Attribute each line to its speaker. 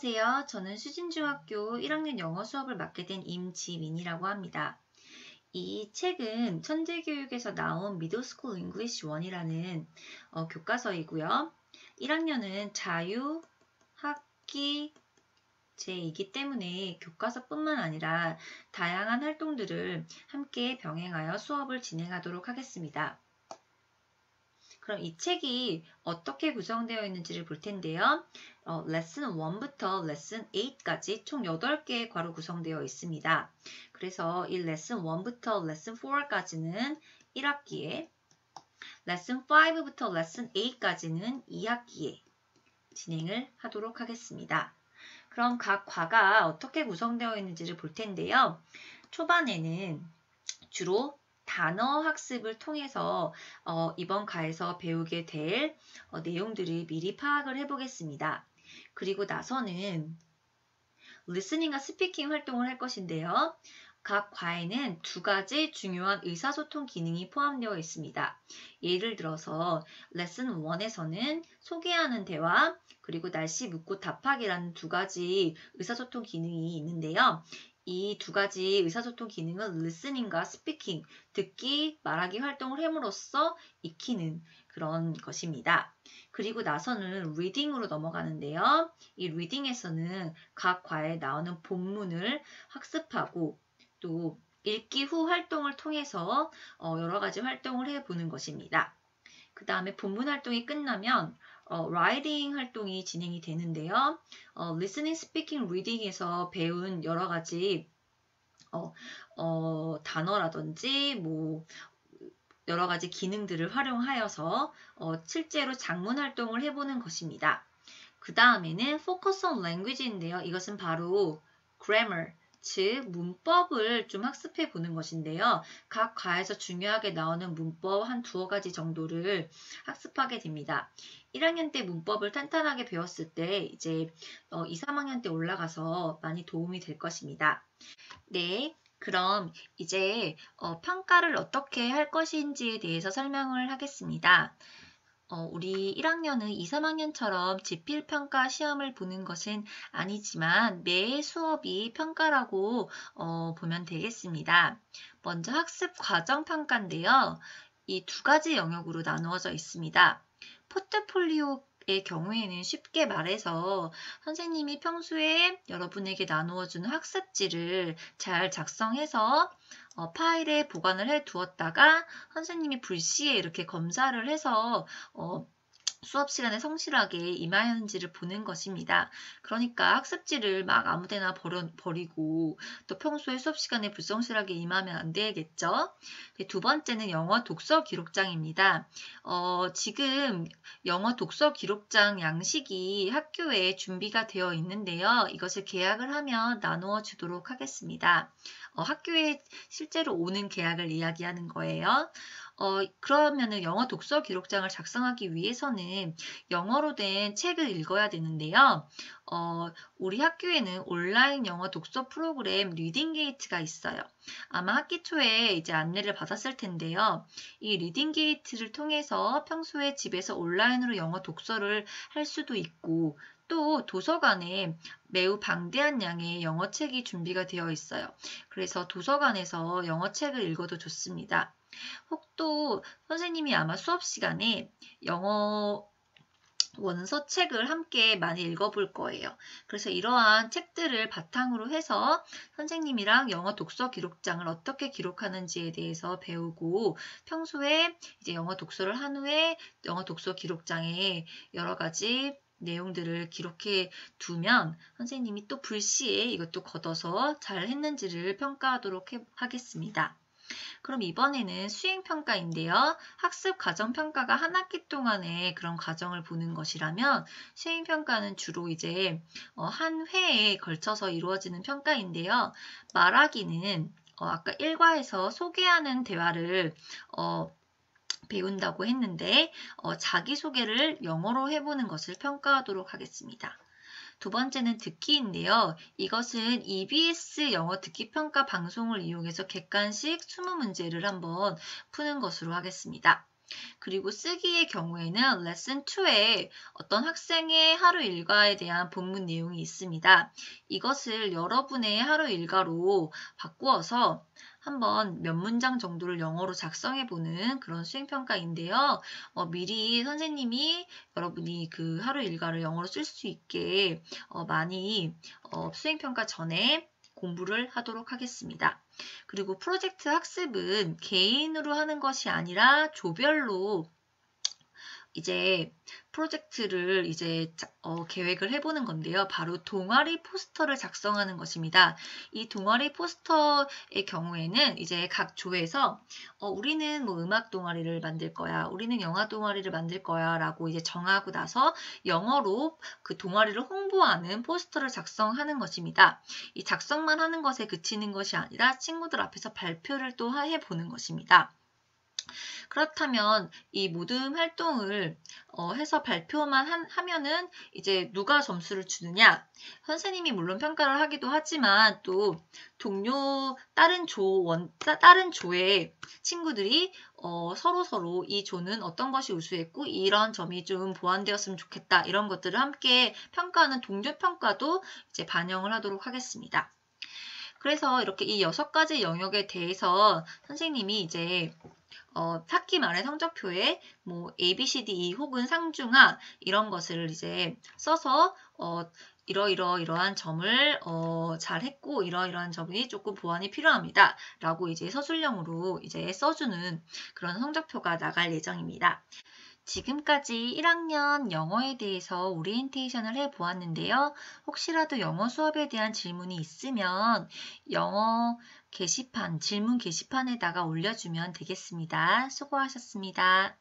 Speaker 1: 안녕하세요. 저는 수진중학교 1학년 영어 수업을 맡게 된 임지민이라고 합니다. 이 책은 천재교육에서 나온 미들스쿨 잉글리시 1이라는 교과서이고요. 1학년은 자유학기 제이기 때문에 교과서뿐만 아니라 다양한 활동들을 함께 병행하여 수업을 진행하도록 하겠습니다. 그럼 이 책이 어떻게 구성되어 있는지를 볼 텐데요. 레슨 1부터 레슨 8까지 총 8개의 과로 구성되어 있습니다. 그래서 이 레슨 1부터 레슨 4까지는 1학기에, 레슨 5부터 레슨 8까지는 2학기에 진행을 하도록 하겠습니다. 그럼 각 과가 어떻게 구성되어 있는지를 볼 텐데요. 초반에는 주로 단어 학습을 통해서 이번 과에서 배우게 될 내용들을 미리 파악을 해보겠습니다. 그리고 나서는 리스닝과 스피킹 활동을 할 것인데요. 각 과에는 두 가지 중요한 의사소통 기능이 포함되어 있습니다. 예를 들어서 레슨 1에서는 소개하는 대화, 그리고 날씨 묻고 답하기라는 두 가지 의사소통 기능이 있는데요. 이 두 가지 의사소통 기능은 listening과 speaking, 듣기, 말하기 활동을 함으로써 익히는 그런 것입니다. 그리고 나서는 reading으로 넘어가는데요. 이 reading에서는 각 과에 나오는 본문을 학습하고 또 읽기 후 활동을 통해서 여러 가지 활동을 해보는 것입니다. 그 다음에 본문 활동이 끝나면 writing 활동이 진행이 되는데요. listening, speaking, reading에서 배운 여러 가지 단어라든지 뭐 여러 가지 기능들을 활용하여서 실제로 작문 활동을 해보는 것입니다. 그 다음에는 focus on language인데요. 이것은 바로 grammar, 즉 문법을 좀 학습해 보는 것인데요. 각 과에서 중요하게 나오는 문법 한 두어 가지 정도를 학습하게 됩니다. 1학년 때 문법을 탄탄하게 배웠을 때 이제 2, 3학년 때 올라가서 많이 도움이 될 것입니다. 네, 그럼 이제 평가를 어떻게 할 것인지에 대해서 설명을 하겠습니다. 우리 1학년은 2, 3학년처럼 지필평가 시험을 보는 것은 아니지만 매 수업이 평가라고 보면 되겠습니다. 먼저 학습 과정 평가인데요. 이 두 가지 영역으로 나누어져 있습니다. 포트폴리오의 경우에는 쉽게 말해서 선생님이 평소에 여러분에게 나누어주는 학습지를 잘 작성해서 파일에 보관을 해 두었다가 선생님이 불시에 이렇게 검사를 해서 수업 시간에 성실하게 임하였는지를 보는 것입니다. 그러니까 학습지를 막 아무데나 버리고 또 평소에 수업 시간에 불성실하게 임하면 안 되겠죠. 두 번째는 영어 독서 기록장입니다. 지금 영어 독서 기록장 양식이 학교에 준비가 되어 있는데요. 이것을 계약을 하면 나누어 주도록 하겠습니다. 학교에 실제로 오는 계약을 이야기하는 거예요. 그러면은 영어 독서 기록장을 작성하기 위해서는 영어로 된 책을 읽어야 되는데요. 우리 학교에는 온라인 영어 독서 프로그램 리딩 게이트가 있어요. 아마 학기 초에 이제 안내를 받았을 텐데요. 이 리딩 게이트를 통해서 평소에 집에서 온라인으로 영어 독서를 할 수도 있고 또 도서관에 매우 방대한 양의 영어책이 준비가 되어 있어요. 그래서 도서관에서 영어책을 읽어도 좋습니다. 혹 또 선생님이 아마 수업 시간에 영어 원서 책을 함께 많이 읽어볼 거예요. 그래서 이러한 책들을 바탕으로 해서 선생님이랑 영어 독서 기록장을 어떻게 기록하는지에 대해서 배우고 평소에 이제 영어 독서를 한 후에 영어 독서 기록장에 여러 가지 내용들을 기록해 두면 선생님이 또 불시에 이것도 걷어서 잘 했는지를 평가하도록 하겠습니다. 그럼 이번에는 수행평가인데요. 학습 과정평가가 한 학기 동안의 그런 과정을 보는 것이라면 수행평가는 주로 이제 한 회에 걸쳐서 이루어지는 평가인데요. 말하기는 아까 1과에서 소개하는 대화를 배운다고 했는데 자기소개를 영어로 해보는 것을 평가하도록 하겠습니다. 두 번째는 듣기인데요. 이것은 EBS 영어 듣기 평가 방송을 이용해서 객관식 20문제를 한번 푸는 것으로 하겠습니다. 그리고 쓰기의 경우에는 레슨 2에 어떤 학생의 하루 일과에 대한 본문 내용이 있습니다. 이것을 여러분의 하루 일과로 바꾸어서 한번 몇 문장 정도를 영어로 작성해보는 그런 수행평가인데요. 미리 선생님이 여러분이 그 하루 일과를 영어로 쓸 수 있게 많이 수행평가 전에 공부를 하도록 하겠습니다. 그리고 프로젝트 학습은 개인으로 하는 것이 아니라 조별로 이제 프로젝트를 이제 계획을 해보는 건데요. 바로 동아리 포스터를 작성하는 것입니다. 이 동아리 포스터의 경우에는 이제 각 조에서 우리는 뭐 음악 동아리를 만들 거야, 우리는 영화 동아리를 만들 거야 라고 이제 정하고 나서 영어로 그 동아리를 홍보하는 포스터를 작성하는 것입니다. 이 작성만 하는 것에 그치는 것이 아니라 친구들 앞에서 발표를 또 해보는 것입니다. 그렇다면 이 모든 활동을 해서 발표만 하면은 이제 누가 점수를 주느냐? 선생님이 물론 평가를 하기도 하지만 또 동료 다른 조의 친구들이 서로 이 조는 어떤 것이 우수했고 이런 점이 좀 보완되었으면 좋겠다. 이런 것들을 함께 평가하는 동조 평가도 이제 반영을 하도록 하겠습니다. 그래서 이렇게 이 6가지 영역에 대해서 선생님이 이제 학기 말의 성적표에 뭐 A, B, C, D, E 혹은 상중하 이런 것을 이제 써서 이러한 점을 잘했고 이러이러한 점이 조금 보완이 필요합니다. 라고 이제 서술형으로 이제 써주는 그런 성적표가 나갈 예정입니다. 지금까지 1학년 영어에 대해서 오리엔테이션을 해보았는데요. 혹시라도 영어 수업에 대한 질문이 있으면 영어 게시판, 질문 게시판에다가 올려주면 되겠습니다. 수고하셨습니다.